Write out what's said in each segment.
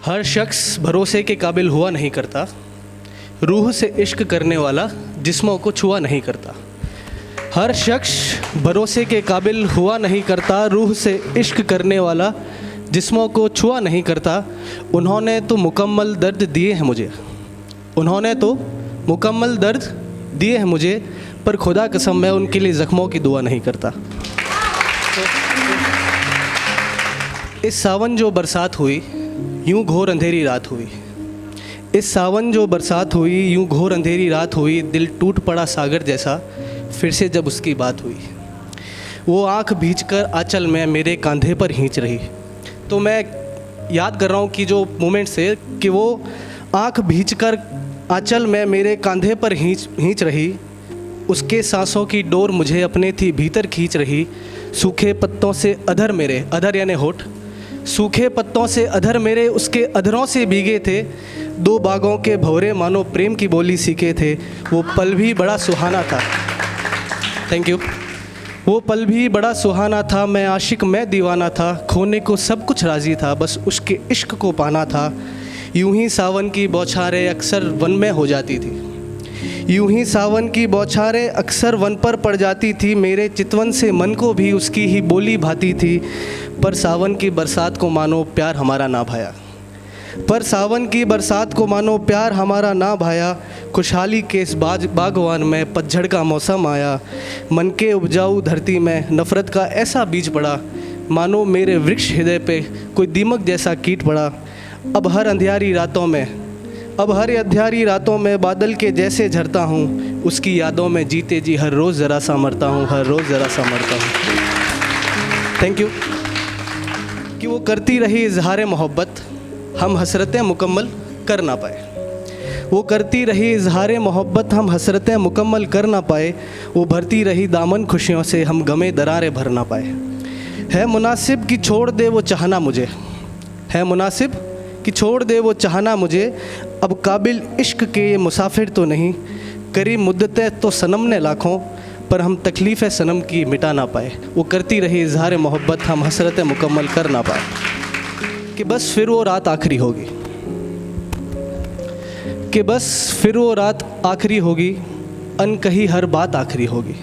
हर शख्स भरोसे के काबिल हुआ नहीं करता, रूह से इश्क करने वाला जिस्मों को छुआ नहीं करता। हर शख्स भरोसे के काबिल हुआ नहीं करता, रूह से इश्क करने वाला जिस्मों को छुआ नहीं करता। उन्होंने तो मुकम्मल दर्द दिए हैं मुझे, उन्होंने तो मुकम्मल दर्द दिए हैं मुझे, पर खुदा कसम मैं उनके लिए ज़ख्मों की दुआ नहीं करता। इस सावन जो बरसात हुई यूं घोर अंधेरी रात हुई, इस सावन जो बरसात हुई यूं घोर अंधेरी रात हुई। दिल टूट पड़ा सागर जैसा फिर से जब उसकी बात हुई। वो आँख भींचकर आंचल में मेरे कंधे पर खींच रही। तो मैं याद कर रहा हूँ कि जो मोमेंट्स है कि वो आँख भींचकर आंचल में मेरे कंधे पर खींच रही। उसके सांसों की डोर मुझे अपने थी भीतर खींच रही। सूखे पत्तों से अधर मेरे, अधर यानी होठ, सूखे पत्तों से अधर मेरे उसके अधरों से भीगे थे। दो बागों के भौरे मानो प्रेम की बोली सीखे थे। वो पल भी बड़ा सुहाना था। Thank you. वो पल भी बड़ा सुहाना था, मैं आशिक मैं दीवाना था। खोने को सब कुछ राज़ी था, बस उसके इश्क को पाना था। यूं ही सावन की बौछारें अक्सर वन में हो जाती थी, यूं ही सावन की बौछारें अक्सर वन पर पड़ जाती थी। मेरे चितवन से मन को भी उसकी ही बोली भाती थी। पर सावन की बरसात को मानो प्यार हमारा ना भाया, पर सावन की बरसात को मानो प्यार हमारा ना भाया। खुशहाली के इस बागवान में पतझड़ का मौसम आया। मन के उपजाऊ धरती में नफ़रत का ऐसा बीज पड़ा, मानो मेरे वृक्ष हृदय पे कोई दीमक जैसा कीट पड़ा। अब हर अंधियारी रातों में बादल के जैसे झरता हूँ। उसकी यादों में जीते जी हर रोज़ ज़रा सा मरता हूँ, हर रोज़ ज़रा सा मरता हूँ। Thank you. कि वो करती रही इजहार मोहब्बत, हम हसरतें मुकम्मल कर ना पाए। वो करती रही इजहार मोहब्बत, हम हसरतें मुकम्मल कर ना पाए। वो भरती रही दामन खुशियों से, हम गमे दरारें भर ना पाए। है मुनासिब कि छोड़ दे वो चाहना मुझे, है मुनासिब कि छोड़ दे वो चाहना मुझे। अब काबिल इश्क के ये मुसाफिर तो नहीं, करी मुद्दतें तो सनम ने लाखों, पर हम तकलीफ़ सनम की मिटा ना पाए। वो करती रही इजहार मोहब्बत, हम हसरतें मुकम्मल कर ना पाए। कि बस फिर वो रात आखिरी होगी, कि बस फिर वो रात आखिरी होगी, अनकही हर बात आखिरी होगी।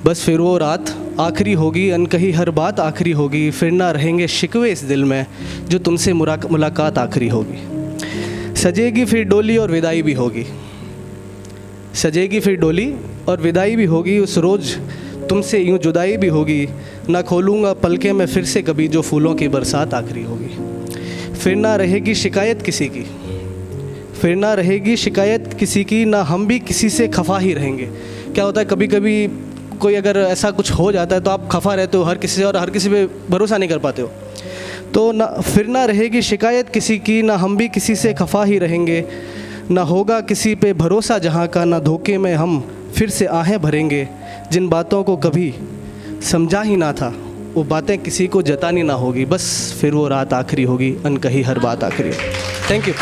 बस फिर वो रात आखिरी होगी, अनकही हर बात आखिरी होगी। फिर ना रहेंगे शिकवे इस दिल में, जो तुमसे मुलाकात आखिरी होगी। सजेगी फिर डोली और विदाई भी होगी, सजेगी फिर डोली और विदाई भी होगी। उस रोज़ तुमसे यूँ जुदाई भी होगी। ना खोलूँगा पलके में फिर से कभी, जो फूलों की बरसात आखिरी होगी। फिर ना रहेगी शिकायत किसी की, फिर ना रहेगी शिकायत किसी की। ना हम भी किसी से खफा ही रहेंगे। क्या होता है कभी कभी कोई अगर ऐसा कुछ हो जाता है तो आप खफा रहते हो हर किसी से, और हर किसी पे भरोसा नहीं कर पाते हो। तो ना फिर ना रहेगी शिकायत किसी की, ना हम भी किसी से खफा ही रहेंगे। ना होगा किसी पे भरोसा जहाँ का, ना धोखे में हम फिर से आहें भरेंगे। जिन बातों को कभी समझा ही ना था, वो बातें किसी को जतानी ना होगी। बस फिर वो रात आखिरी होगी, अनकही हर बात आखिरी। Thank you.